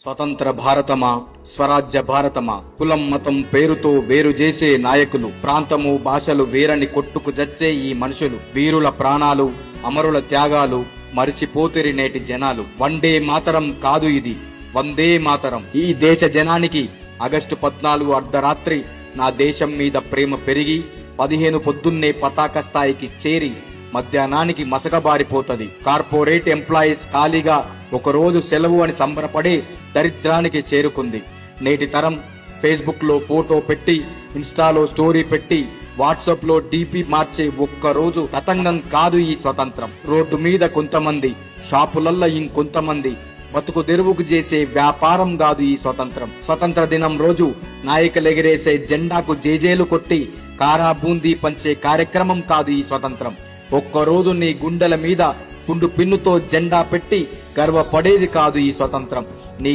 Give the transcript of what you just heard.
స్వతంత్ర భారతమా, స్వరాజ్య భారతమా, కులం మతం పేరుతో వేరు చేసే నాయకులు, ప్రాంతము భాషలు వేరని కొట్టుకు జచ్చే ఈ మనుషులు, వీరుల ప్రాణాలు అమరుల త్యాగాలు మరిచిపోతిరి నేటి జనాలు. వందే మాతరం కాదు ఇది, వందే మాతరం. ఈ దేశ జనానికి ఆగస్టు 14 అర్ధరాత్రి నా దేశం మీద ప్రేమ పెరిగి 15 పొద్దున్నే పతాక స్థాయికి చేరి మధ్యాహ్నానికి మసకబారిపోతది. కార్పొరేట్ ఎంప్లాయీస్ ఖాళీగా ఒక రోజు సెలవు అని సంబరపడే దరిద్రానికి చేరుకుంది. నేటి తరం ఫేస్బుక్ లో ఫోటో పెట్టి, ఇన్స్టాలో స్టోరీ పెట్టి, వాట్సాప్ లో డీపీ మార్చే ఒక్క రోజు తతంగం కాదు ఈ స్వతంత్రం. రోడ్డు మీద కొంతమంది, షాపులల్ల ఇంకొంతమంది బతుకు తెరువుకు చేసే వ్యాపారం కాదు ఈ స్వతంత్రం. స్వతంత్ర దినం రోజు నాయకులెగిరేసే జెండాకు జేజేలు కొట్టి కారా బూందీ పంచే కార్యక్రమం కాదు ఈ స్వతంత్రం. ఒక్కరోజు నీ గుండెల మీద కుండు పిన్నుతో జెండా పెట్టి గర్వపడేది కాదు ఈ స్వతంత్రం. నీ